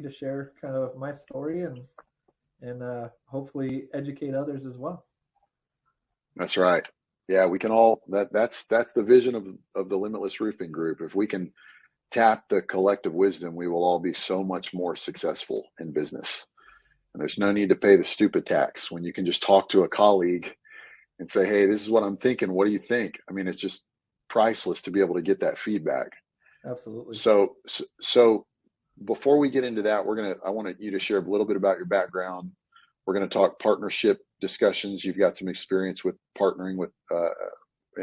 to share kind of my story and hopefully educate others as well. That's right. Yeah, we can all that's the vision of the Limitless Roofing Group. If we can tap the collective wisdom, we will all be so much more successful in business. And there's no need to pay the stupid tax when you can just talk to a colleague and say, hey, this is what I'm thinking. What do you think? I mean, it's just priceless to be able to get that feedback. Absolutely. So before we get into that, I want you to share a little bit about your background. We're going to talk partnership discussions. You've got some experience with partnering with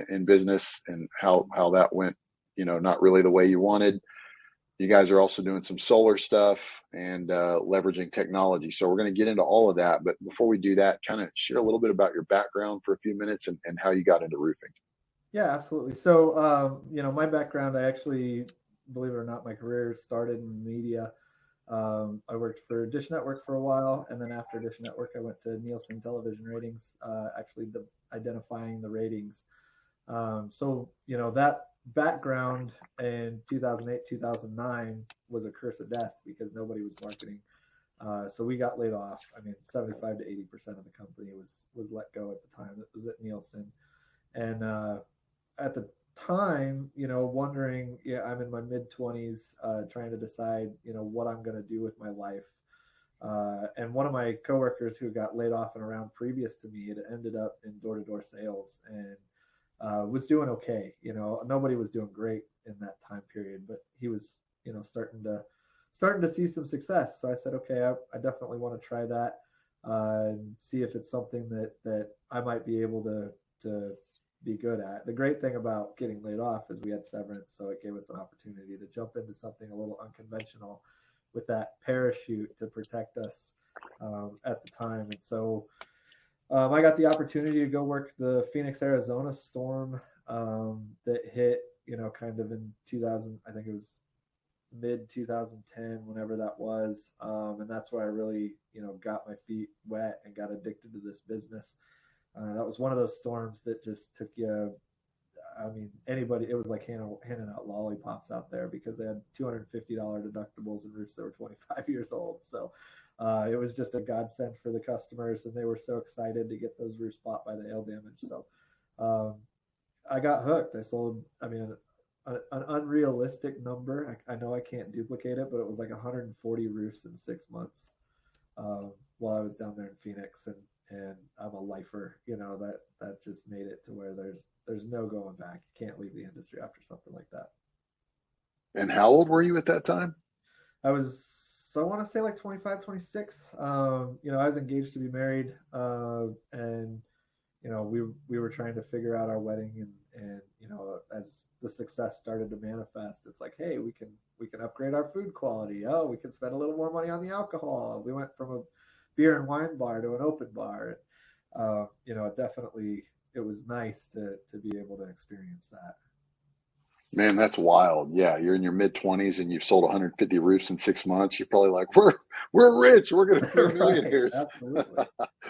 in business and how that went, not really the way you wanted. You guys are also doing some solar stuff and leveraging technology. So we're going to get into all of that. But before we do that, kind of share a little bit about your background for a few minutes and how you got into roofing. Yeah, absolutely. So, my background, I actually, believe it or not, my career started in media. I worked for Dish Network for a while, and then after Dish Network, I went to Nielsen Television Ratings, actually identifying the ratings. That background in 2008, 2009 was a curse of death because nobody was marketing. So we got laid off. I mean, 75 to 80% of the company was let go at the time. It was at Nielsen. And at the time, wondering, I'm in my mid 20s, trying to decide, what I'm going to do with my life. And one of my coworkers who got laid off and around previous to me had ended up in door-to-door sales and was doing okay. Nobody was doing great in that time period, but he was, starting to see some success. So I said, okay, I definitely want to try that and see if it's something that I might be able to be good at. The great thing about getting laid off is we had severance, so it gave us an opportunity to jump into something a little unconventional with that parachute to protect us at the time. And so I got the opportunity to go work the Phoenix, Arizona storm that hit, kind of in 2000, I think it was mid 2010, whenever that was. And that's where I really, got my feet wet and got addicted to this business. That was one of those storms that just took you, anybody, it was like handing out lollipops out there because they had $250 deductibles and roofs that were 25 years old. So it was just a godsend for the customers, and they were so excited to get those roofs bought by the hail damage. So I got hooked. I sold, an unrealistic number. I know I can't duplicate it, but it was like 140 roofs in 6 months while I was down there in Phoenix. And I'm a lifer, that just made it to where there's no going back. You can't leave the industry after something like that. And how old were you at that time? I want to say like 25, 26. I was engaged to be married, and we were trying to figure out our wedding, and as the success started to manifest, it's like, hey, we can upgrade our food quality. Oh, we can spend a little more money on the alcohol. We went from a beer and wine bar to an open bar. Definitely, it was nice to be able to experience that. Man, that's wild. Yeah, you're in your mid 20s and you've sold 150 roofs in 6 months. You're probably like, we're rich. We're millionaires. Right,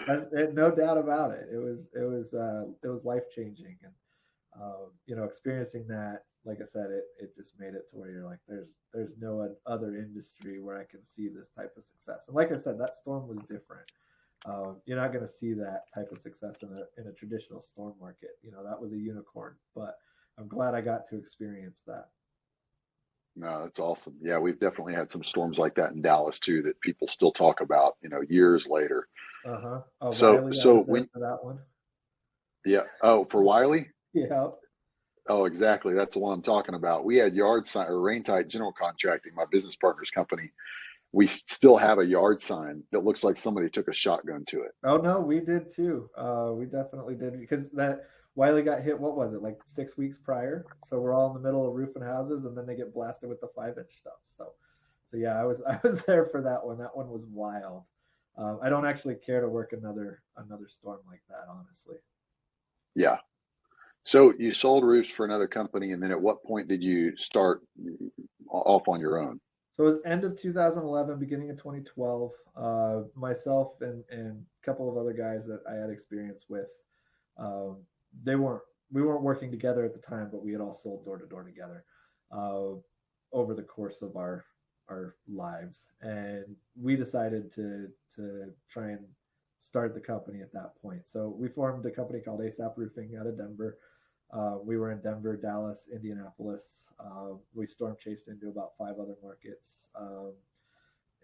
absolutely. No doubt about it. It was life changing, and experiencing that, like I said, it just made it to where you're like, there's no other industry where I can see this type of success. And like I said, that storm was different. You're not going to see that type of success in a traditional storm market. That was a unicorn, but I'm glad I got to experience that. No, that's awesome. Yeah, we've definitely had some storms like that in Dallas too that people still talk about, years later. Oh, So Wiley, so I was there when for that one. yeah, oh, for Wiley? Yeah. Oh, exactly. That's the one I'm talking about. We had yard sign or Rain Tight General Contracting, my business partner's company. We still have a yard sign that looks like somebody took a shotgun to it. Oh no, we did too. We definitely did, because that Wiley got hit. What was it, like 6 weeks prior? So we're all in the middle of roofing houses, and then they get blasted with the 5-inch stuff. So yeah, I was there for that one. That one was wild. I don't actually care to work another storm like that, honestly. Yeah. So you sold roofs for another company, and then at what point did you start off on your own? So it was end of 2011, beginning of 2012. Myself and a couple of other guys that I had experience with, we weren't working together at the time, but we had all sold door to door together over the course of our our lives. And we decided to try and start the company at that point. So we formed a company called ASAP Roofing out of Denver. We were in Denver, Dallas, Indianapolis. We storm chased into about 5 other markets,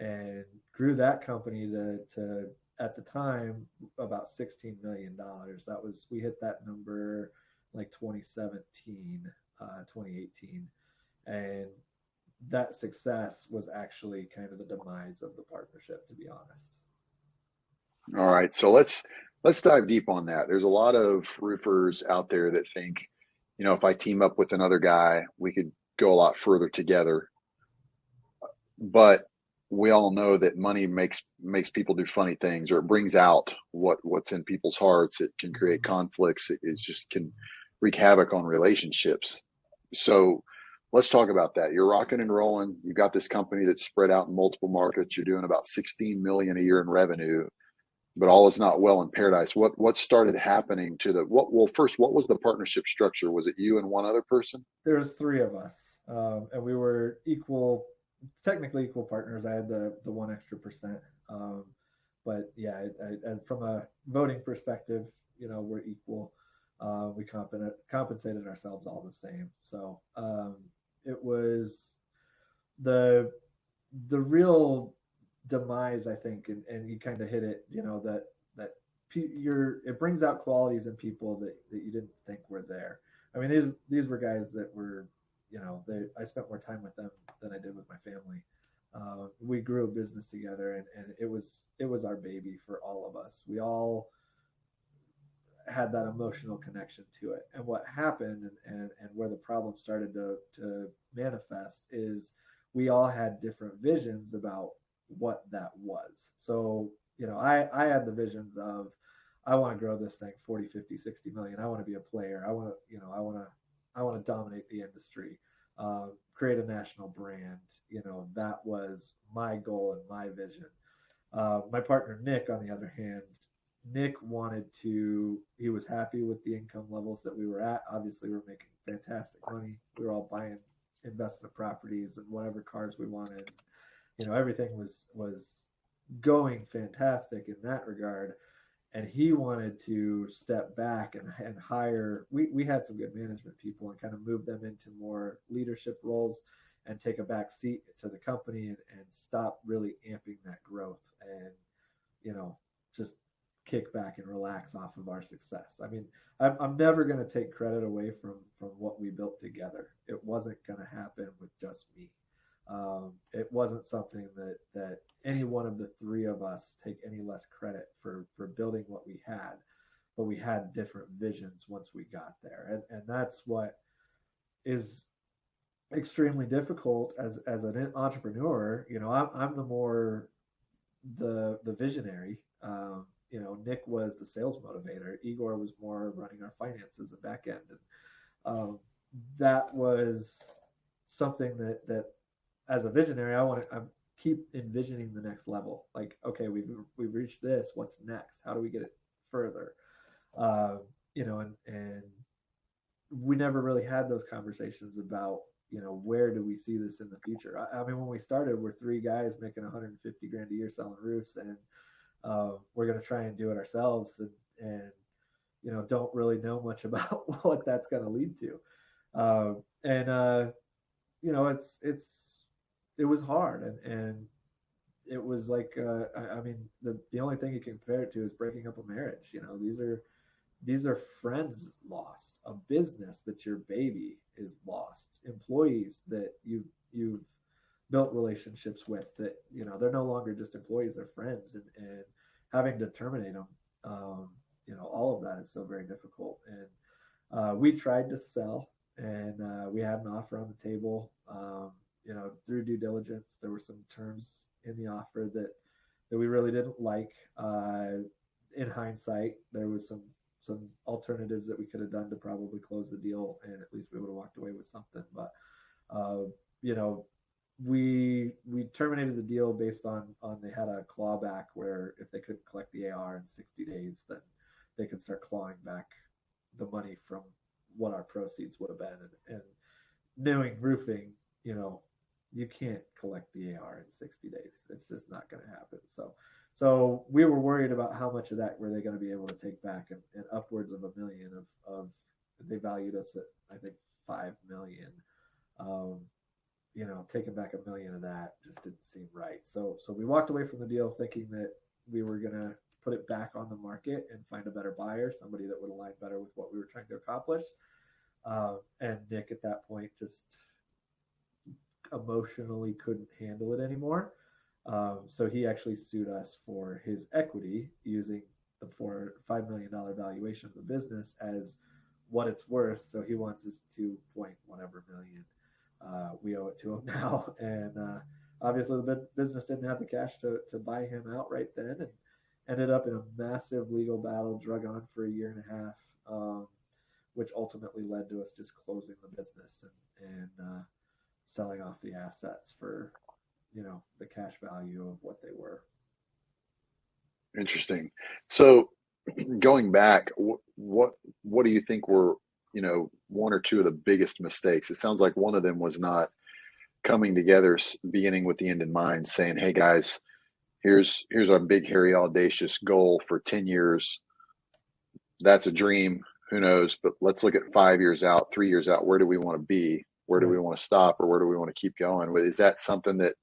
and grew that company to at the time about $16 million. We hit that number like 2017, 2018, and that success was actually kind of the demise of the partnership, to be honest. All right, so let's dive deep on that. There's a lot of roofers out there that think, if I team up with another guy, we could go a lot further together. But we all know that money makes people do funny things, or it brings out what's in people's hearts. It can create conflicts. It just can wreak havoc on relationships. So let's talk about that. You're rocking and rolling. You've got this company that's spread out in multiple markets. You're doing about 16 million a year in revenue, but all is not well in paradise. What started happening to first, what was the partnership structure? Was it you and one other person? There's 3 of us, and we were technically equal partners. I had the 1 extra percent. But yeah, from a voting perspective, we're equal. We compensated ourselves all the same. So it was the real demise, I think, and you kind of hit it, that it brings out qualities in people that you didn't think were there. I mean, these were guys that were, I spent more time with them than I did with my family. We grew a business together, and it was our baby for all of us. We all had that emotional connection to it. And what happened and where the problem started to manifest is we all had different visions about what that was. So, I had the visions of, I want to grow this thing 40, 50, 60 million. I want to be a player. I want to dominate the industry, create a national brand. That was my goal and my vision. My partner, Nick, on the other hand, Nick he was happy with the income levels that we were at. Obviously, we're making fantastic money. We were all buying investment properties and whatever cars we wanted. Everything was going fantastic in that regard. And he wanted to step back and hire, we had some good management people, and kind of move them into more leadership roles and take a back seat to the company and stop really amping that growth and, just kick back and relax off of our success. I mean, I'm never going to take credit away from what we built together. It wasn't going to happen with just me. It wasn't something that any one of the 3 of us take any less credit for building what we had, but we had different visions once we got there. And that's what is extremely difficult as an entrepreneur. I'm the more the visionary. Nick was the sales motivator. Igor was more running our finances and back end. And that was something that as a visionary, I keep envisioning the next level. Like, okay, we've reached this. What's next? How do we get it further? And we never really had those conversations about, where do we see this in the future? I mean, when we started, we're 3 guys making 150 grand a year selling roofs, and we're going to try and do it ourselves, and don't really know much about what that's going to lead to. It was hard, and it was like, I mean, the only thing you can compare it to is breaking up a marriage. These are friends lost, a business that your baby is lost, employees that you've built relationships with that, they're no longer just employees, they're friends, and having to terminate them, all of that is so very difficult. And we tried to sell, and we had an offer on the table. Through due diligence, there were some terms in the offer that we really didn't like. In hindsight, there was some alternatives that we could have done to probably close the deal, and at least we would have walked away with something. But we terminated the deal based on they had a clawback where if they couldn't collect the AR in 60 days, then they could start clawing back the money from what our proceeds would have been. And knowing roofing, you can't collect the AR in 60 days. It's just not going to happen. So we were worried about how much of that were they going to be able to take back, and upwards of $1 million of they valued us at, I think, 5 million. Um, taking back $1 million of that just didn't seem right. So we walked away from the deal thinking that we were going to put it back on the market and find a better buyer, somebody that would align better with what we were trying to accomplish. And Nick at that point just emotionally couldn't handle it anymore. So he actually sued us for his equity using the $5 million valuation of the business as what it's worth. So he wants his 2 point whatever million. We owe it to him now. And obviously the business didn't have the cash to buy him out right then, and ended up in a massive legal battle, drug on for a year and a half, which ultimately led to us just closing the business and selling off the assets for, the cash value of what they were. Interesting. So going back, what do you think were, one or two of the biggest mistakes? It sounds like one of them was not coming together, beginning with the end in mind, saying, hey guys, here's our big, hairy, audacious goal for 10 years. That's a dream. Who knows? But let's look at 5 years out, 3 years out. Where do we want to be? Where do we want to stop? Or where do we want to keep going? Is that something that,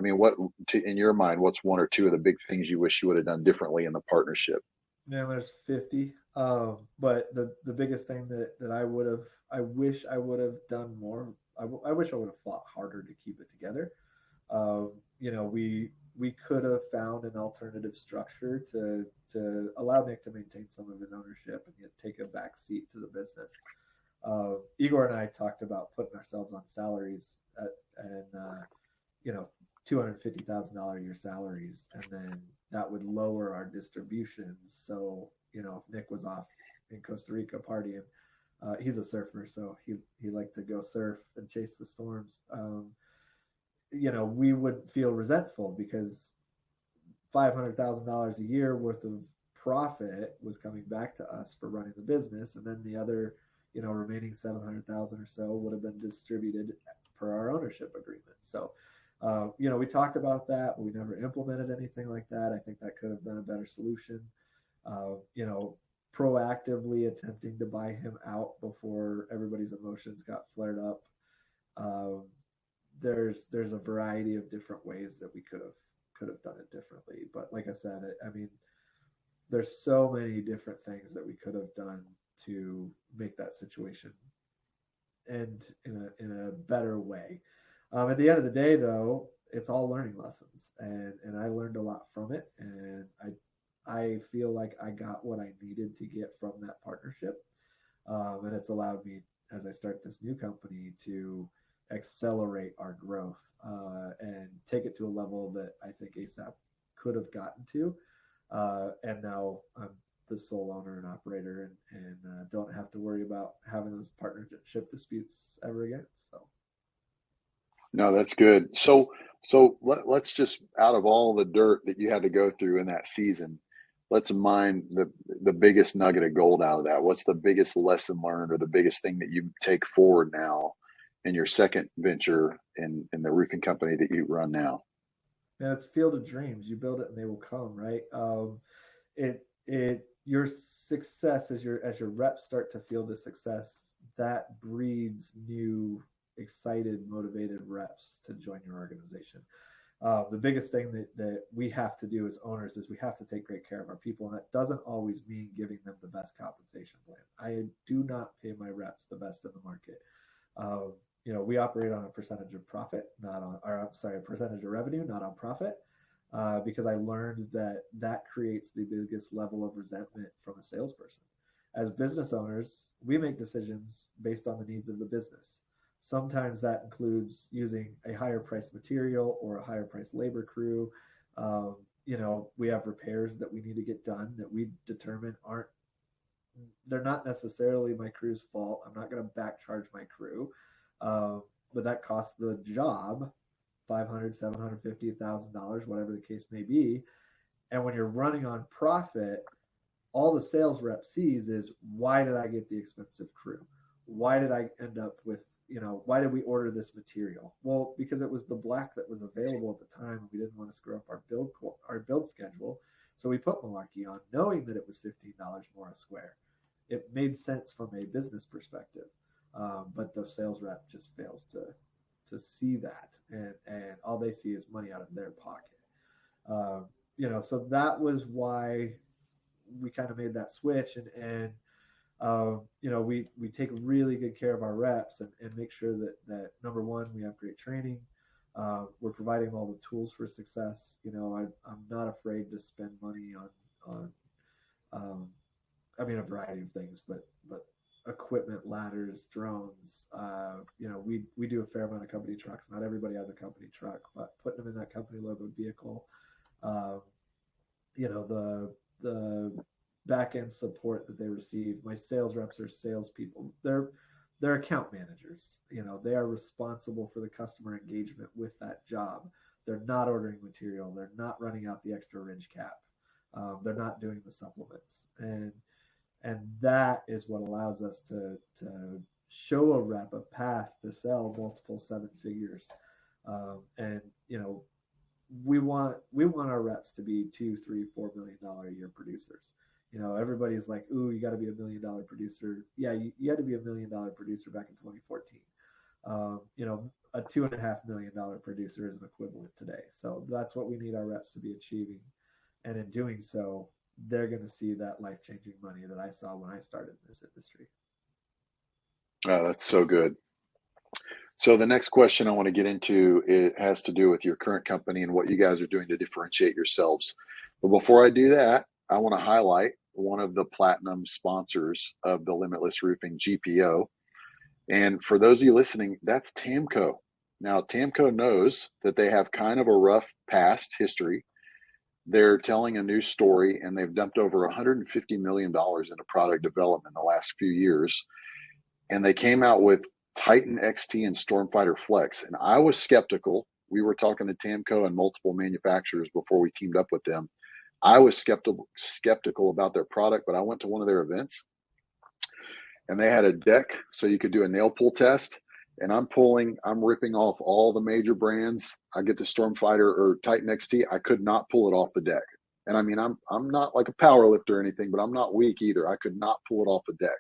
in your mind, what's one or two of the big things you wish you would have done differently in the partnership? Man, there's 50. But the biggest thing that I wish I would have done more. I wish I would have fought harder to keep it together. We could have found an alternative structure to allow Nick to maintain some of his ownership and yet take a back seat to the business. Igor and I talked about putting ourselves on salaries and $250,000 a year salaries, and then that would lower our distributions. So if Nick was off in Costa Rica partying, he's a surfer, so he liked to go surf and chase the storms. We would feel resentful because $500,000 a year worth of profit was coming back to us for running the business, and then the other, remaining 700,000 or so would have been distributed per our ownership agreement. So, we talked about that, but we never implemented anything like that. I think that could have been a better solution. Proactively attempting to buy him out before everybody's emotions got flared up. There's a variety of different ways that we could have done it differently. But like I said, there's so many different things that we could have done to make that situation end in a better way. At the end of the day, though, it's all learning lessons, and I learned a lot from it, and I feel like I got what I needed to get from that partnership, and it's allowed me, as I start this new company, to accelerate our growth and take it to a level that I think ASAP could have gotten to, and now I'm the sole owner and operator, and don't have to worry about having those partnership disputes ever again. So. No, that's good. So let's just, out of all the dirt that you had to go through in that season, let's mine the biggest nugget of gold out of that. What's the biggest lesson learned, or the biggest thing that you take forward now in your second venture in the roofing company that you run now? And it's field of dreams. You build it and they will come, right? Your success as your reps start to feel the success, that breeds new, excited, motivated reps to join your organization. The biggest thing that we have to do as owners is we have to take great care of our people, and that doesn't always mean giving them the best compensation plan. I do not pay my reps the best in the market. We operate on a percentage of profit, a percentage of revenue, not on profit, because I learned that creates the biggest level of resentment from a salesperson. As business owners, we make decisions based on the needs of the business. Sometimes that includes using a higher price material or a higher price labor crew. We have repairs that we need to get done that we determine they're not necessarily my crew's fault. I'm not going to back charge my crew. But that costs the job $500, $750, $1,000, whatever the case may be. And when you're running on profit, all the sales rep sees is, why did I get the expensive crew? Why did I end up with why did we order this material? Well, because it was the black that was available at the time, and we didn't want to screw up our build schedule. So we put Malarkey on, knowing that it was $15 more a square. It made sense from a business perspective, but the sales rep just fails to see that, and all they see is money out of their pocket. So that was why we kind of made that switch, and we take really good care of our reps and make sure that number one, we have great training. We're providing all the tools for success. I'm not afraid to spend money on a variety of things, but equipment, ladders, drones. We do a fair amount of company trucks. Not everybody has a company truck, but putting them in that company logoed vehicle. The back end support that they receive. My sales reps are salespeople. They're account managers. They are responsible for the customer engagement with that job. They're not ordering material. They're not running out the extra ridge cap. They're not doing the supplements. And that is what allows us to show a rep a path to sell multiple seven figures. We want our reps to be $2, $3, $4 million a year producers. Everybody's like, ooh, you got to be $1 million producer. Yeah, you had to be $1 million producer back in 2014. A $2.5 million producer is an equivalent today. So that's what we need our reps to be achieving. And in doing so, they're going to see that life-changing money that I saw when I started in this industry. Oh, that's so good. So the next question I want to get into, it has to do with your current company and what you guys are doing to differentiate yourselves. But before I do that, I want to highlight one of the platinum sponsors of the Limitless Roofing GPO. And for those of you listening, that's TAMCO. Now, TAMCO knows that they have kind of a rough past history. They're telling a new story, and they've dumped over $150 million into product development in the last few years. And they came out with Titan XT and Stormfighter Flex. And I was skeptical. We were talking to TAMCO and multiple manufacturers before we teamed up with them. I was skeptical about their product, but I went to one of their events, and they had a deck so you could do a nail pull test. And I'm ripping off all the major brands. I get the Stormfighter or Titan XT. I could not pull it off the deck. And I mean, I'm not like a power lifter or anything, but I'm not weak either. I could not pull it off the deck.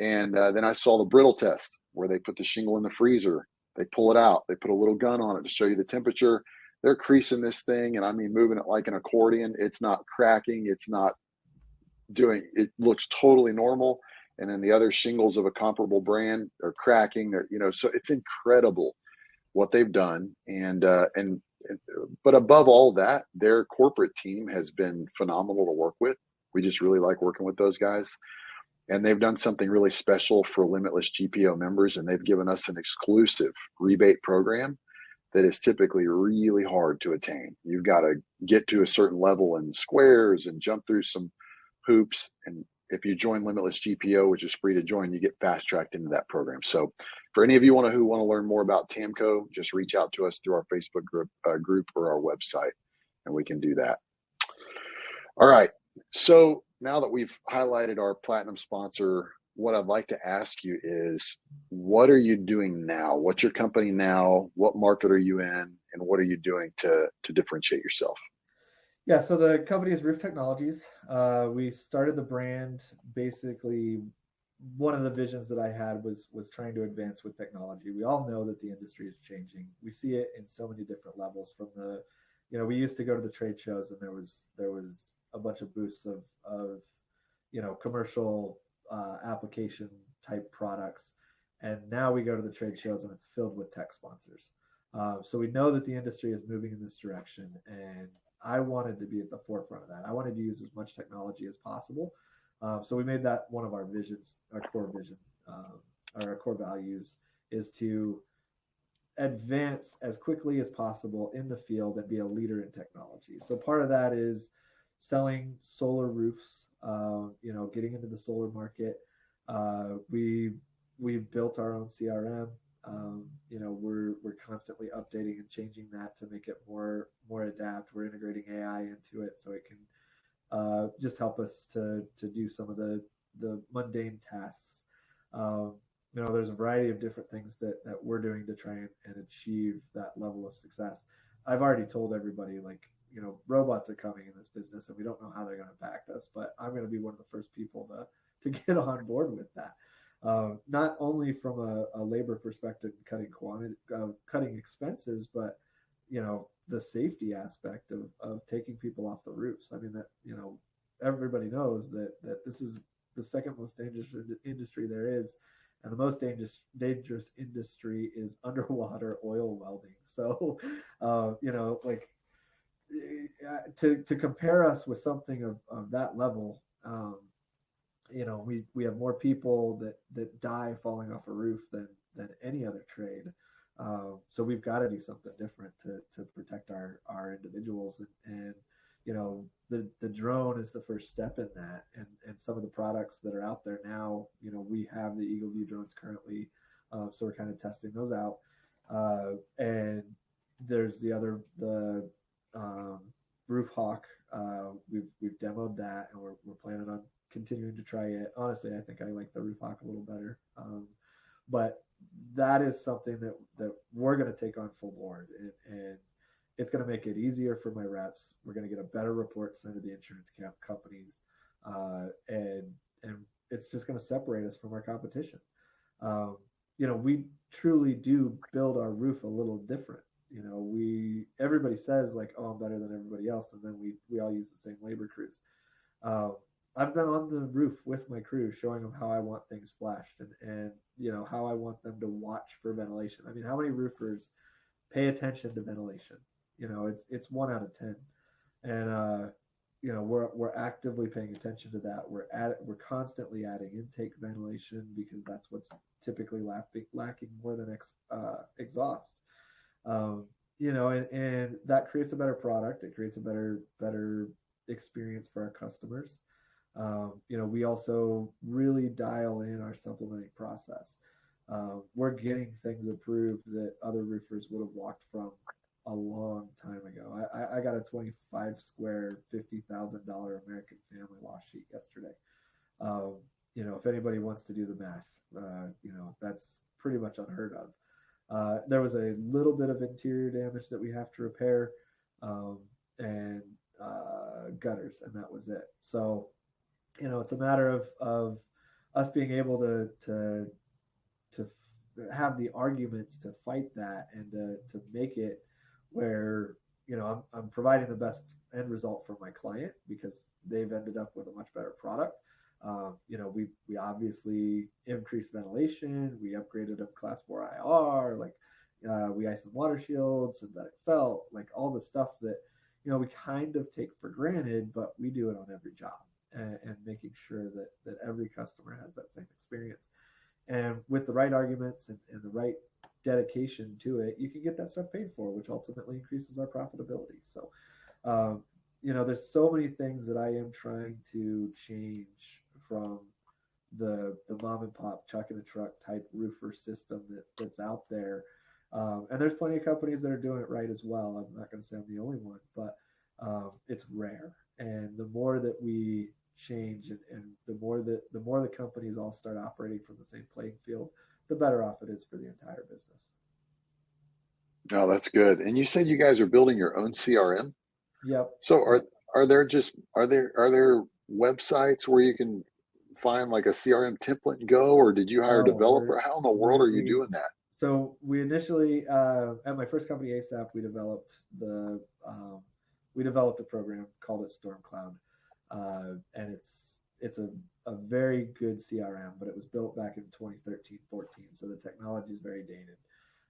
And then I saw the brittle test where they put the shingle in the freezer. They pull it out. They put a little gun on it to show you the temperature. They're creasing this thing, and I mean, moving it like an accordion. It's not cracking. It's not it looks totally normal. And then the other shingles of a comparable brand are cracking. So it's incredible what they've done. But above all that, their corporate team has been phenomenal to work with. We just really like working with those guys. And they've done something really special for Limitless GPO members, and they've given us an exclusive rebate program that is typically really hard to attain. You've got to get to a certain level in squares and jump through some hoops. And if you join Limitless GPO, which is free to join, you get fast-tracked into that program. So for any of you who want to learn more about TAMCO, just reach out to us through our Facebook group or our website, and we can do that. All right. So now that we've highlighted our platinum sponsor, what I'd like to ask you is, what are you doing now? What's your company now? What market are you in? And what are you doing to differentiate yourself? Yeah, so the company is Roof Technologies. We started the brand, basically one of the visions that I had was trying to advance with technology. We all know that the industry is changing. We see it in so many different levels. From we used to go to the trade shows, and there was a bunch of booths of commercial application type products, and now we go to the trade shows and it's filled with tech sponsors. So we know that the industry is moving in this direction, and I wanted to be at the forefront of that. I wanted to use as much technology as possible. So we made that one of our visions, our core vision, our core values is to advance as quickly as possible in the field and be a leader in technology. So part of that is selling solar roofs, getting into the solar market. We've built our own CRM. We're constantly updating and changing that to make it more adapt. We're integrating AI into it so it can just help us to do some of the mundane tasks. there's a variety of different things that we're doing to try and achieve that level of success. I've already told everybody, like, robots are coming in this business and we don't know how they're going to impact us, but I'm going to be one of the first people to get on board with that. Not only from a labor perspective, cutting expenses, but the safety aspect of taking people off the roofs. I mean, that everybody knows that this is the second most dangerous industry there is, and the most dangerous industry is underwater oil welding. So, like, to compare us with something of that level, we have more people that die falling off a roof than any other trade. So we've got to do something different to protect our individuals, and the drone is the first step in that, and some of the products that are out there now, we have the Eagle View drones currently, so we're kind of testing those out, and there's the Roof Hawk. We've demoed that, and we're planning on continuing to try it. Honestly, I think I like the Roof Hawk a little better, but that is something that we're going to take on full board, and it's going to make it easier for my reps. We're going to get a better report sent to the insurance companies, and it's just going to separate us from our competition. We truly do build our roof a little different. Everybody says, like, oh, I'm better than everybody else, and then we all use the same labor crews. I've been on the roof with my crew showing them how I want things flashed, and how I want them to watch for ventilation. I mean, how many roofers pay attention to ventilation? It's 1 out of 10, and we're actively paying attention to that. We're constantly adding intake ventilation because that's what's typically lacking more than exhaust. And that creates a better product. It creates a better experience for our customers. We also really dial in our supplementing process. We're getting things approved that other roofers would have walked from a long time ago. I got a 25 square, $50,000 American Family wash sheet yesterday. If anybody wants to do the math, that's pretty much unheard of. There was a little bit of interior damage that we have to repair, and gutters, and that was it. So, it's a matter of us being able to have the arguments to fight that, and to make it where I'm providing the best end result for my client because they've ended up with a much better product. We obviously increased ventilation. We upgraded up Class 4 IR. Like, we iced some water shields, synthetic felt, like all the stuff that we kind of take for granted, but we do it on every job, and making sure that every customer has that same experience. And with the right arguments and the right dedication to it, you can get that stuff paid for, which ultimately increases our profitability. So, there's so many things that I am trying to change from the mom and pop chuck in a truck type roofer system that's out there. And there's plenty of companies that are doing it right as well. I'm not going to say I'm the only one, but it's rare. And the more that we change, and the more the companies all start operating from the same playing field, the better off it is for the entire business. No, that's good. And you said you guys are building your own CRM? Yep. So are there websites where you can find like a CRM template and go, or did you hire a developer? How in the world are you doing that? So we initially, at my first company, ASAP, we developed a program, called it Storm Cloud, and it's a very good CRM, but it was built back in 2013, 14, so the technology is very dated.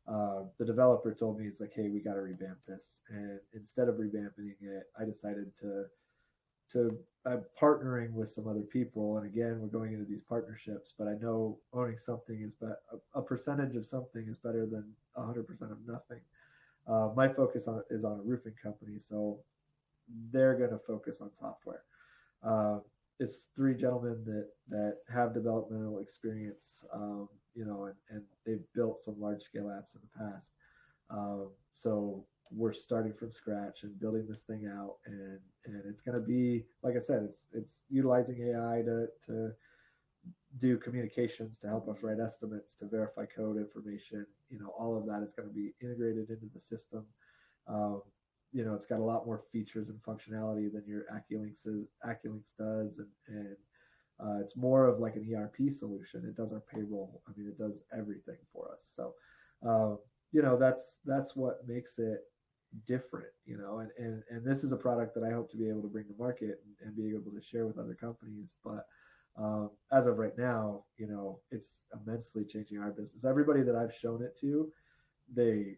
The developer told me, it's like, hey, we got to revamp this, and instead of revamping it, I decided to partnering with some other people. And again, we're going into these partnerships, but I know owning something is a percentage of something is better than 100% of nothing. My focus is on a roofing company, so they're going to focus on software. It's 3 gentlemen that have developmental experience, and they've built some large scale apps in the past. So we're starting from scratch and building this thing out, and it's going to be, like I said, it's utilizing AI to do communications to help us write estimates, to verify code information. All of that is going to be integrated into the system. Um, it's got a lot more features and functionality than your AccuLynx does, and it's more of like an ERP solution. It does our payroll. I mean, it does everything for us. So, that's what makes it different, and this is a product that I hope to be able to bring to market and be able to share with other companies. But as of right now, it's immensely changing our business. Everybody that I've shown it to, they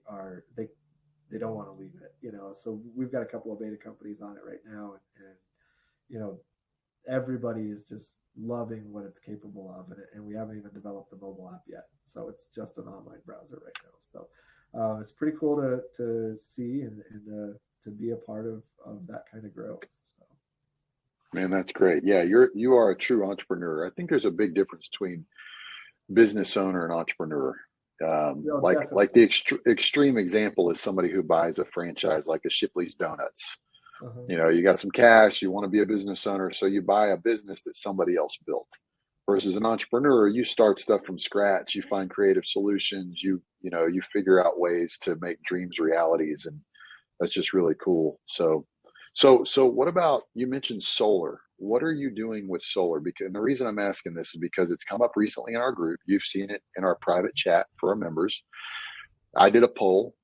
don't want to leave it, so we've got a couple of beta companies on it right now, and everybody is just loving what it's capable of, and we haven't even developed the mobile app yet, so it's just an online browser right now. So it's pretty cool to see and to be a part of that kind of growth. So. Man, that's great. Yeah, you are a true entrepreneur. I think there's a big difference between business owner and entrepreneur. Like the extreme example is somebody who buys a franchise like a Shipley's Donuts. Uh-huh. You got some cash, you want to be a business owner, so you buy a business that somebody else built. Versus an entrepreneur, you start stuff from scratch, you find creative solutions, you figure out ways to make dreams realities, and that's just really cool. So what about, you mentioned solar. What are you doing with solar? And the reason I'm asking this is because it's come up recently in our group. You've seen it in our private chat for our members. I did a poll.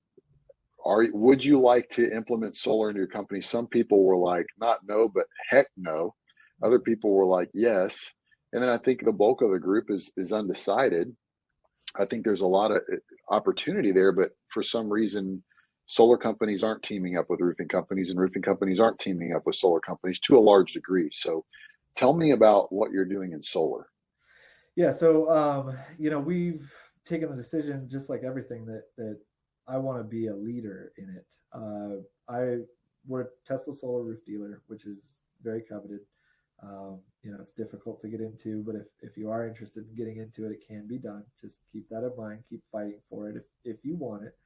Would you like to implement solar in your company? Some people were like, not no, but heck no. Other people were like, yes. And then I think the bulk of the group is undecided. I think there's a lot of opportunity there, but for some reason, solar companies aren't teaming up with roofing companies, and roofing companies aren't teaming up with solar companies to a large degree. So tell me about what you're doing in solar. Yeah. So, we've taken the decision, just like everything, that I want to be a leader in it. We're a Tesla solar roof dealer, which is very coveted. It's difficult to get into, but if you are interested in getting into it, it can be done. Just keep that in mind. Keep fighting for it if you want it.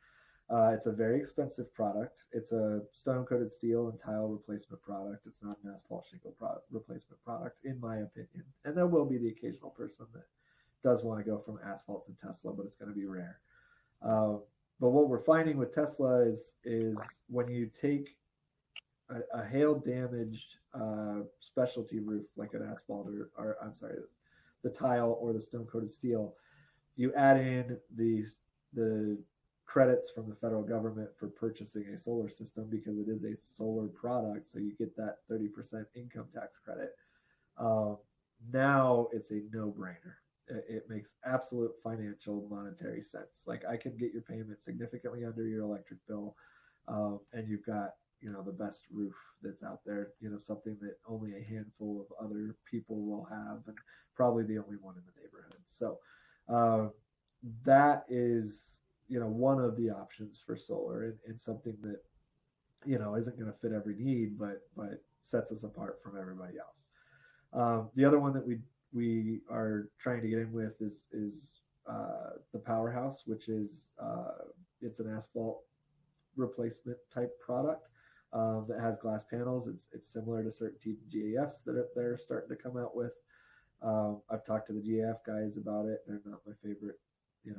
It's a very expensive product. It's a stone-coated steel and tile replacement product. It's not an asphalt shingle replacement product, in my opinion. And there will be the occasional person that does want to go from asphalt to Tesla, but it's going to be rare. But what we're finding with Tesla is when you take a hail-damaged specialty roof like an asphalt or I'm sorry, the tile or the stone-coated steel, you add in the credits from the federal government for purchasing a solar system, because it is a solar product, so you get that 30% income tax credit. Now it's a no-brainer. It makes absolute financial monetary sense. Like, I can get your payment significantly under your electric bill, and you've got the best roof that's out there, something that only a handful of other people will have, and probably the only one in the neighborhood. So that is one of the options for solar, and something that isn't going to fit every need, but sets us apart from everybody else. The other one that we are trying to get in with is the Powerhouse, which is it's an asphalt replacement type product that has glass panels. It's similar to certain GAFs that they're starting to come out with. I've talked to the GAF guys about it. They're not my favorite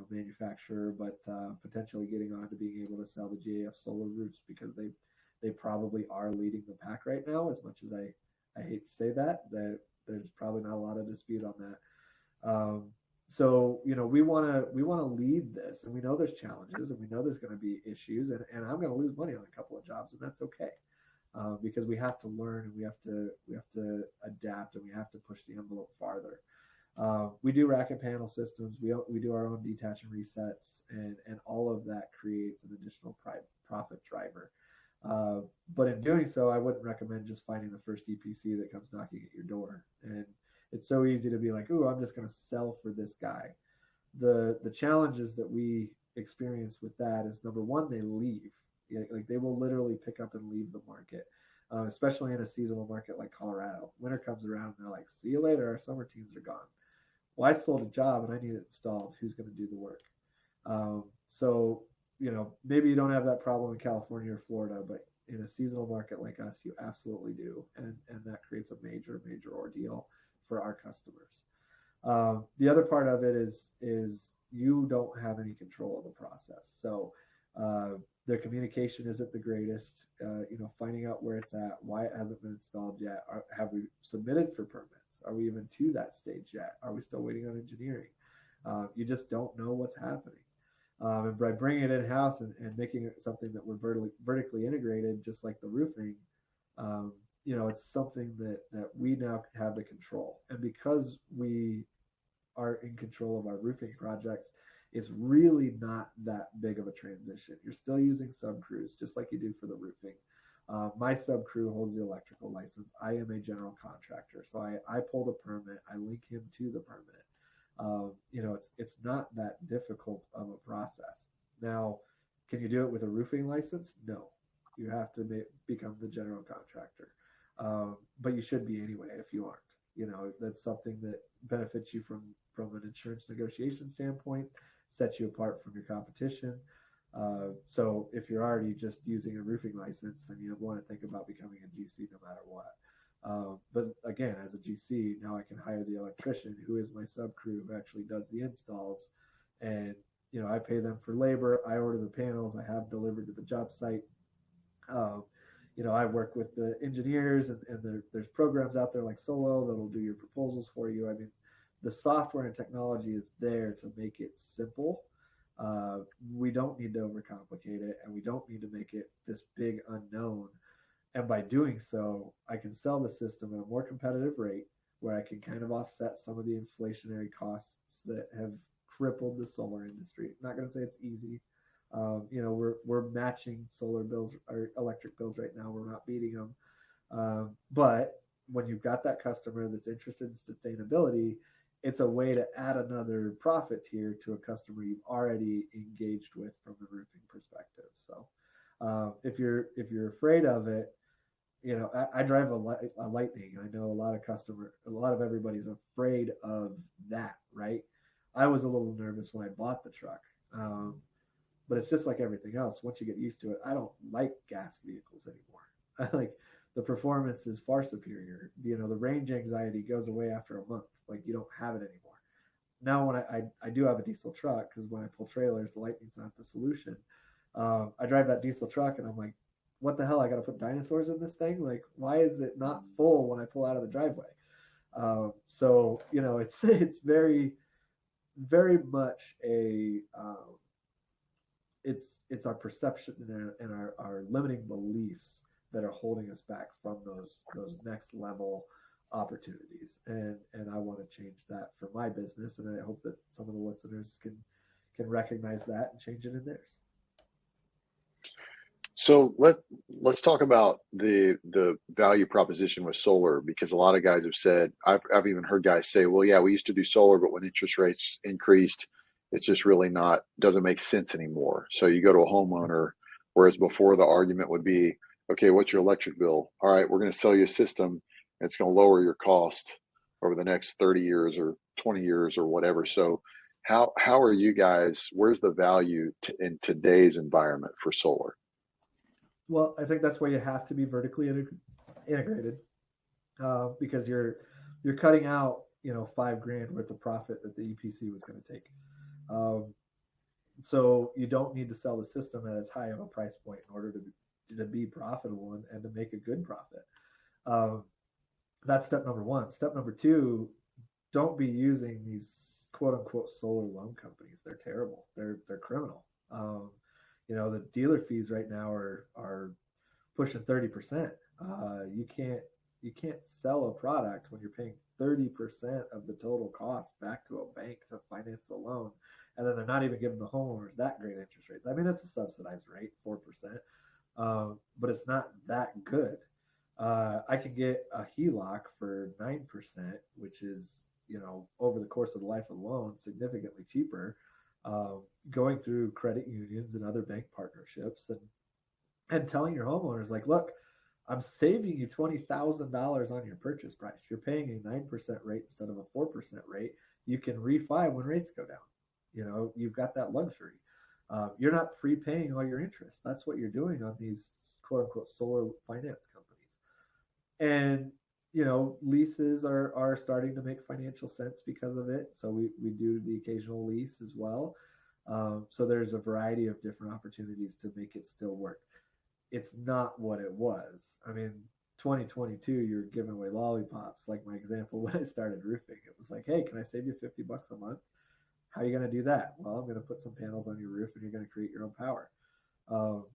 manufacturer, but potentially getting on to being able to sell the GAF solar roofs, because they probably are leading the pack right now. As much as I hate to say that there's probably not a lot of dispute on that. So we want to lead this, and we know there's challenges, and we know there's going to be issues, and I'm going to lose money on a couple of jobs, and that's okay, because we have to learn, and we have to adapt, and we have to push the envelope farther. We do rack and panel systems. We do our own detach and resets, and all of that creates an additional profit driver. But in doing so, I wouldn't recommend just finding the first EPC that comes knocking at your door. And it's so easy to be like, "Ooh, I'm just going to sell for this guy." The challenges that we experience with that is, number one, they leave. Like, they will literally pick up and leave the market, especially in a seasonal market like Colorado. Winter comes around, and they're like, "See you later. Our summer teams are gone. Well, I sold a job and I need it installed. Who's going to do the work?" So maybe you don't have that problem in California or Florida, but in a seasonal market like us, you absolutely do, and that creates a major ordeal for our customers. The other part of it is you don't have any control of the process. So their communication isn't the greatest. Finding out where it's at, why it hasn't been installed yet. Have we submitted for permits? Are we even to that stage yet? Are we still waiting on engineering? You just don't know what's happening. And by bringing it in house and making it something that we're vertically integrated, just like the roofing, it's something that we now have the control. And because we are in control of our roofing projects, it's really not that big of a transition. You're still using sub crews just like you do for the roofing. My sub crew holds the electrical license. I am a general contractor, so I pull the permit. I link him to the permit. It's not that difficult of a process. Now, can you do it with a roofing license? No, you have to become the general contractor. But you should be anyway if you aren't. That's something that benefits you from an insurance negotiation standpoint, sets you apart from your competition. So if you're already just using a roofing license, then you want to think about becoming a GC no matter what. But again, as a GC, now I can hire the electrician who is my sub crew who actually does the installs. And, I pay them for labor. I order the panels. I have delivered to the job site. I work with the engineers and there's programs out there like Solo that'll do your proposals for you. I mean, the software and technology is there to make it simple. We don't need to overcomplicate it, and we don't need to make it this big unknown. And by doing so, I can sell the system at a more competitive rate where I can kind of offset some of the inflationary costs that have crippled the solar industry. I'm not going to say it's easy. We're matching solar bills or electric bills right now. We're not beating them. But when you've got that customer that's interested in sustainability, it's a way to add another profit tier to a customer you've already engaged with from the roofing perspective. So if you're afraid of it, I drive a Lightning. I know a lot of everybody's afraid of that, right? I was a little nervous when I bought the truck. But it's just like everything else. Once you get used to it, I don't like gas vehicles anymore. I like the performance is far superior. The range anxiety goes away after a month. Like you don't have it anymore. Now when I do have a diesel truck, because when I pull trailers, the Lightning's not the solution. I drive that diesel truck and I'm like, what the hell? I got to put dinosaurs in this thing? Like, why is it not full when I pull out of the driveway? So it's very, very much it's our perception and our limiting beliefs that are holding us back from those next level opportunities. And I want to change that for my business. And I hope that some of the listeners can recognize that and change it in theirs. So let's talk about the value proposition with solar, because a lot of guys have said, I've even heard guys say, well, yeah, we used to do solar, but when interest rates increased, it's just really doesn't make sense anymore. So you go to a homeowner, whereas before the argument would be, okay, what's your electric bill? All right, we're going to sell you a system. It's going to lower your cost over the next 30 years or 20 years or whatever. So how are you guys, where's the value in today's environment for solar? Well, I think that's where you have to be vertically integrated because you're cutting out $5,000 worth of profit that the EPC was going to take. So you don't need to sell the system at as high of a price point in order to be profitable and to make a good profit. That's step number one. Step number two, don't be using these quote unquote solar loan companies. They're terrible. They're criminal. The dealer fees right now are pushing 30%. You can't sell a product when you're paying 30% of the total cost back to a bank to finance the loan, and then they're not even giving the homeowners that great interest rates. I mean, it's a subsidized rate, 4%, but it's not that good. I can get a HELOC for 9%, which is over the course of the life of the loan significantly cheaper. Going through credit unions and other bank partnerships and telling your homeowners like, look, I'm saving you $20,000 on your purchase price. You're paying a 9% rate instead of a 4% rate. You can refi when rates go down. You've got that luxury. You're not prepaying all your interest. That's what you're doing on these quote unquote solar finance companies. And leases are starting to make financial sense because of it. So we do the occasional lease as well. So there's a variety of different opportunities to make it still work. It's not what it was. I mean, 2022, you're giving away lollipops. Like my example when I started roofing, it was like, hey, can I save you $50 a month? How are you going to do that? Well, I'm going to put some panels on your roof and you're going to create your own power. Um,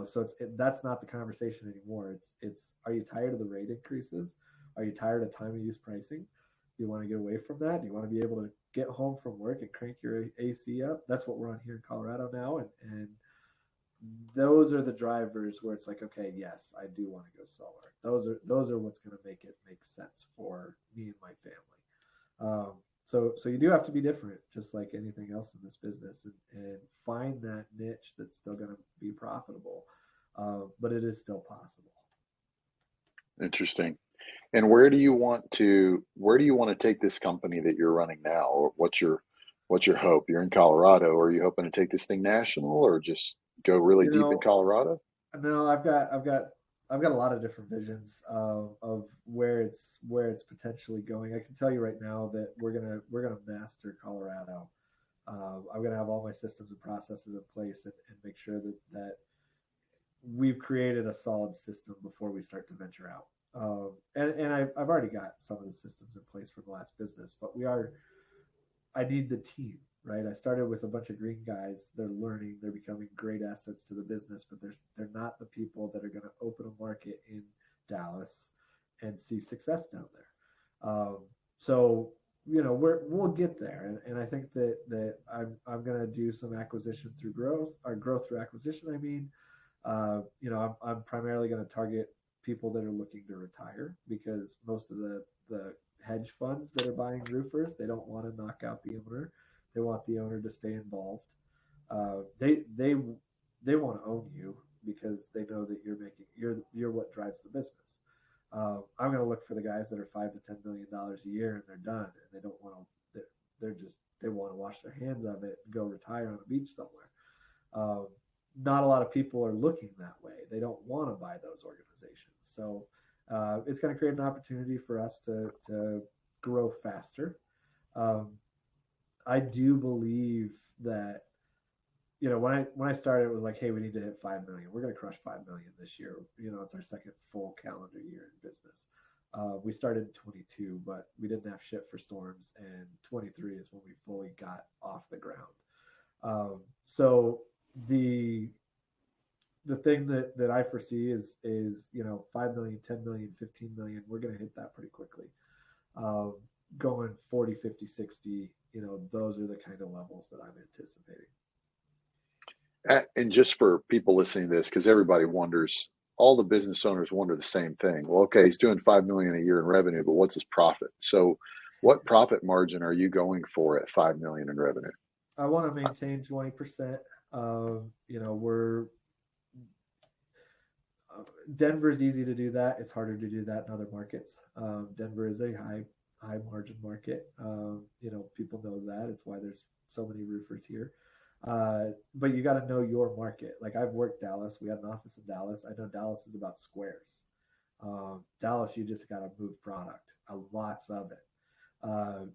so that's not the conversation anymore. It's are you tired of the rate increases? Are you tired of time of use pricing? Do you want to get away from that? Do you want to be able to get home from work and crank your AC up? That's what we're on here in Colorado now, and those are the drivers where it's like, okay, yes, I do want to go solar. Those are what's going to make it make sense for me and my family. So you do have to be different, just like anything else in this business, and find that niche that's still going to be profitable, but it is still possible. Interesting. And where do you want to take this company that you're running now? Or what's your hope? You're in Colorado. Are you hoping to take this thing national or just go really You deep in know, Colorado? no, I've got a lot of different visions of where it's potentially going. I can tell you right now that we're gonna master Colorado. I'm gonna have all my systems and processes in place and make sure that we've created a solid system before we start to venture out. And I've already got some of the systems in place for the last business, but I need the team, right? I started with a bunch of green guys. They're learning, they're becoming great assets to the business, but they're not the people that are going to open a market in Dallas and see success down there. So we'll get there, and I think that I'm going to do some acquisition through growth, or growth through acquisition. I mean, I'm primarily going to target people that are looking to retire, because most of the hedge funds that are buying roofers, they don't want to knock out the owner. They want the owner to stay involved. They want to own you because they know that you're what drives the business. I'm going to look for the guys that are $5 to $10 million a year and they're done, and they don't want to. They want to wash their hands of it and go retire on a beach somewhere. Not a lot of people are looking that way. They don't want to buy those organizations. So it's going to create an opportunity for us to grow faster. Um, I do believe that, when I started, it was like, hey, we need to hit 5 million. We're going to crush 5 million this year. It's our second full calendar year in business. We started in 22, but we didn't have shit for storms, and 23 is when we fully got off the ground. So the thing that I foresee is 5 million, 10 million, 15 million. We're going to hit that pretty quickly. Going 40, 50, 60, those are the kind of levels that I'm anticipating. And just for people listening to this, because everybody wonders, all the business owners wonder the same thing. Well, okay, he's doing 5 million a year in revenue, but what's his profit? So what profit margin are you going for at 5 million in revenue? I want to maintain 20%. We're Denver's easy to do that. It's harder to do that in other markets. Denver is a high margin market. People know that. It's why there's so many roofers here. But you got to know your market. Like, I've worked Dallas. We had an office in Dallas. I know Dallas is about squares. Dallas, you just got to move product, lots of it.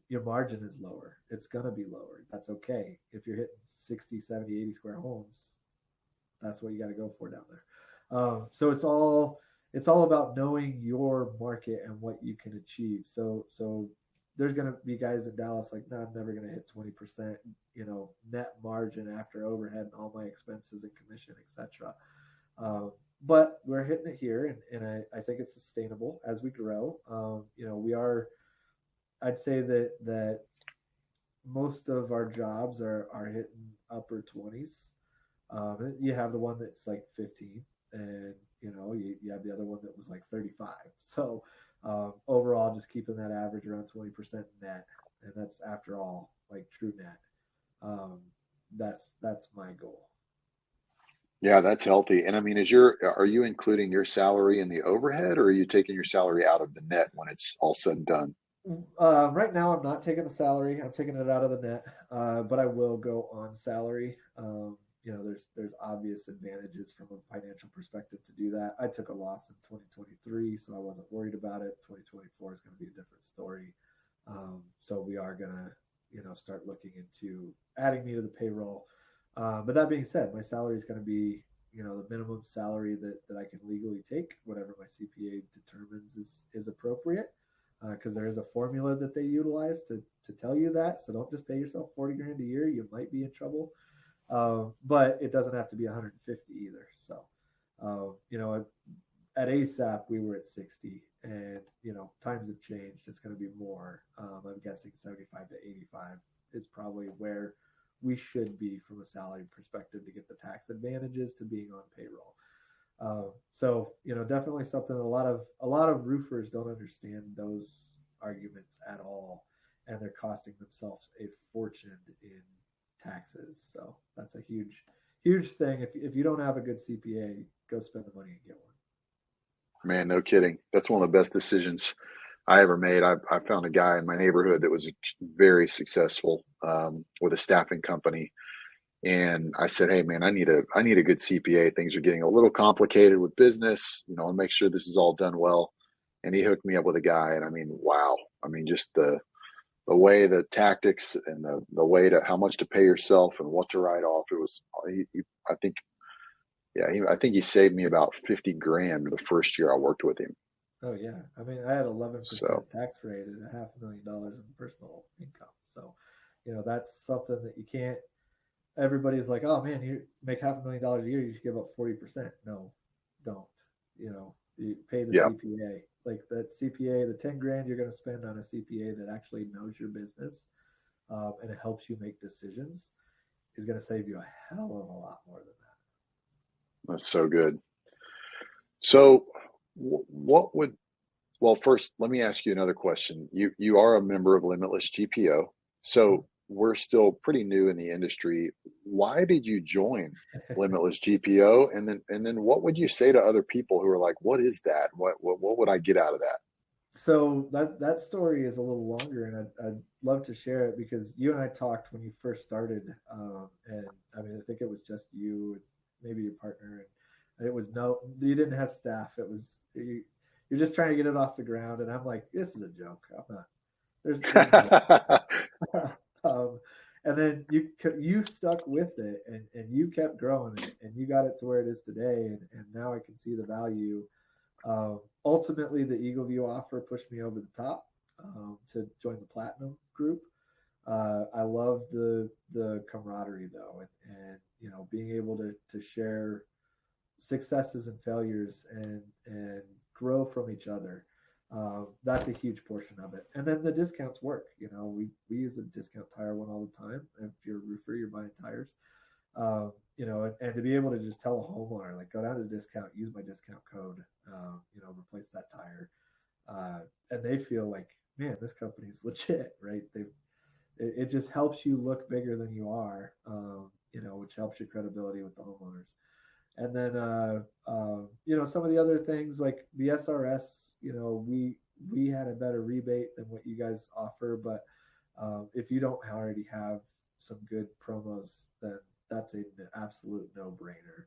Your margin is lower. It's going to be lower. That's okay. If you're hitting 60, 70, 80 square homes, that's what you got to go for down there. So it's all about knowing your market and what you can achieve. So there's going to be guys in Dallas like, no, I'm never going to hit 20%, net margin after overhead and all my expenses and commission, etc. But we're hitting it here, and I think it's sustainable as we grow. I'd say that most of our jobs are hitting upper 20s. You have the one that's like 15, and you have the other one that was like 35. So overall, just keeping that average around 20% net, and that's after all, like, true net. That's my goal. Yeah, that's healthy. And I mean, are you including your salary in the overhead, or are you taking your salary out of the net when it's all said and done? Right now, I'm not taking the salary. I'm taking it out of the net, but I will go on salary. there's obvious advantages from a financial perspective to do that. I took a loss in 2023, so I wasn't worried about it. 2024 is going to be a different story. So we are going to, start looking into adding me to the payroll. But that being said, my salary is going to be, the minimum salary that I can legally take, whatever my CPA determines is appropriate. Because there is a formula that they utilize to tell you that. So don't just pay yourself 40 grand a year. You might be in trouble. But it doesn't have to be 150 either. So, at ASAP, we were at 60 and, times have changed. It's going to be more. I'm guessing 75 to 85 is probably where we should be from a salary perspective to get the tax advantages to being on payroll. So, definitely something a lot of roofers don't understand those arguments at all. And they're costing themselves a fortune in taxes. So that's a huge, huge thing. If you don't have a good CPA, go spend the money and get one. Man, no kidding. That's one of the best decisions I ever made. I found a guy in my neighborhood that was very successful with a staffing company. And I said, hey, man, I need a good CPA. Things are getting a little complicated with business. I'll make sure this is all done well. And he hooked me up with a guy. And I mean, wow. I mean, just the way the tactics and the way to how much to pay yourself and what to write off. It was, I think he saved me about 50 grand the first year I worked with him. Oh yeah. I mean, I had 11% tax rate and $500,000 in personal income. So, that's something that you can't, everybody's like, oh man, you make $500,000 a year, you should give up 40%. No, don't, you pay the CPA. Like that CPA, the 10 grand you're going to spend on a CPA that actually knows your business and it helps you make decisions is going to save you a hell of a lot more than that. That's so good. So first, let me ask you another question. You are a member of Limitless GPO. So we're still pretty new in the industry. Why did you join Limitless GPO? And then what would you say to other people who are like, what is that? What would I get out of that? So that story is a little longer, and I'd love to share it because you and I talked when you first started, and I mean I think it was just you and maybe your partner, and it was you didn't have staff. It was you're just trying to get it off the ground, and I'm like, this is a joke. I'm not. There's and then you stuck with it and you kept growing it and you got it to where it is today, and now I can see the value. Ultimately, the Eagle View offer pushed me over the top to join the Platinum group. I love the camaraderie though, and being able to share successes and failures and grow from each other. That's a huge portion of it. And then the discounts work. We use the discount tire one all the time. If you're a roofer, you're buying tires. And to be able to just tell a homeowner, like, go down to the discount, use my discount code, replace that tire. And they feel like, man, this company's legit, right? It just helps you look bigger than you are, which helps your credibility with the homeowners. And then, some of the other things like the SRS, we had a better rebate than what you guys offer. But if you don't already have some good promos, then that's an absolute no-brainer.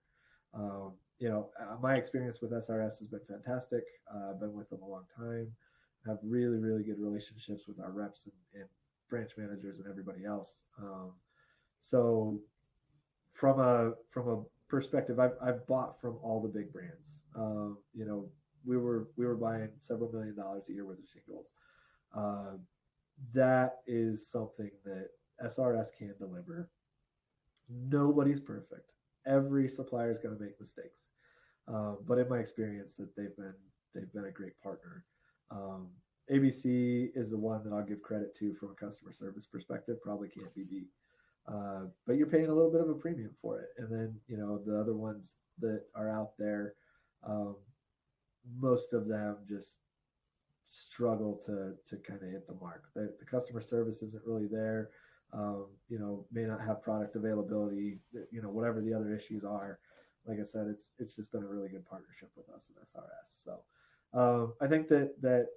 My experience with SRS has been fantastic. I've been with them a long time. Have really, really good relationships with our reps and branch managers and everybody else. So from a perspective, I've bought from all the big brands. We were buying several $1 million a year worth of shingles. That is something that SRS can deliver. Nobody's perfect. Every supplier is going to make mistakes. But in my experience, that they've been a great partner. ABC is the one that I'll give credit to from a customer service perspective. Probably can't be beat. But you're paying a little bit of a premium for it. And then, the other ones that are out there, most of them just struggle to kind of hit the mark. The customer service isn't really there. May not have product availability, whatever the other issues are. Like I said, it's just been a really good partnership with us at SRS. So I think that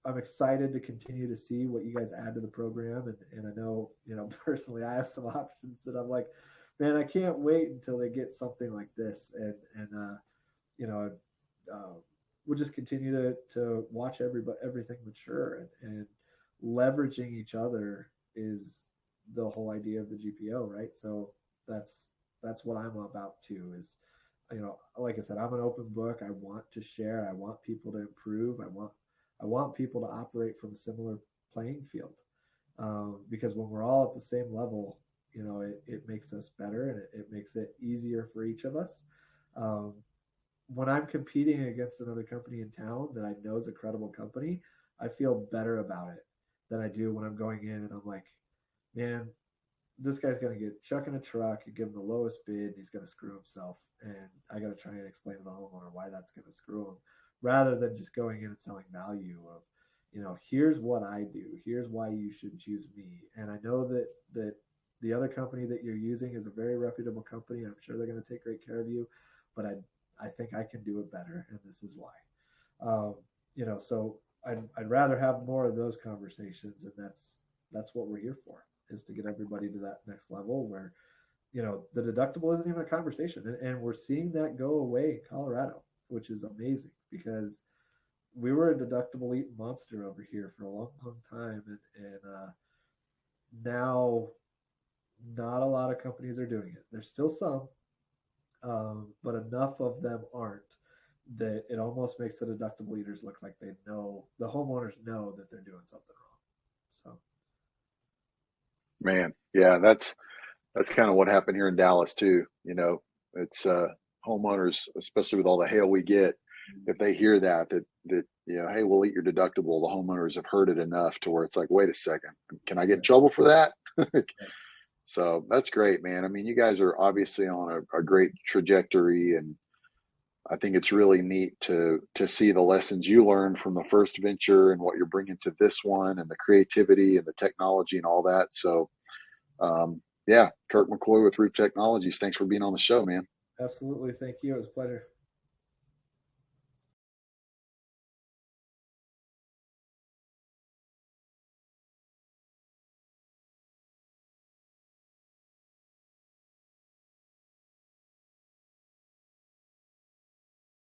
I'm excited to continue to see what you guys add to the program. And I know, personally, I have some options that I'm like, man, I can't wait until they get something like this, and you know, uh, we'll just continue to watch everything mature, and leveraging each other is the whole idea of the GPO, right? So that's that's what I'm about too. Is, like I said, I'm an open book. I want to share. I want people to improve. I want people to operate from a similar playing field, because when we're all at the same level, it makes us better, and it makes it easier for each of us. Um, when I'm competing against another company in town that I know is a credible company, I feel better about it than I do when I'm going in and I'm like, man, this guy's going to get chuck in a truck and give him the lowest bid and he's going to screw himself. And I got to try and explain to the homeowner why that's going to screw him, rather than just going in and selling value of, here's what I do. Here's why you should choose me. And I know that the other company that you're using is a very reputable company. I'm sure they're going to take great care of you, but I think I can do it better. And this is why. So I'd rather have more of those conversations. And that's what we're here for, is to get everybody to that next level where, the deductible isn't even a conversation. And we're seeing that go away in Colorado, which is amazing, because we were a deductible eating monster over here for a long, long time. And now not a lot of companies are doing it. There's still some, but enough of them aren't that it almost makes the deductible eaters look like they know, the homeowners know that they're doing something wrong. So, Man, yeah, that's kind of what happened here in Dallas too. It's homeowners, especially with all the hail we get, if they hear that hey, we'll eat your deductible, the homeowners have heard it enough to where it's like, wait a second, can I get in trouble for that? So that's great, man. I mean, you guys are obviously on a great trajectory, and I think it's really neat to see the lessons you learned from the first venture and what you're bringing to this one, and the creativity and the technology and all that. So, yeah, Kirk McCoy with Roof Technologies. Thanks for being on the show, man. absolutely. Thank you. It was a pleasure.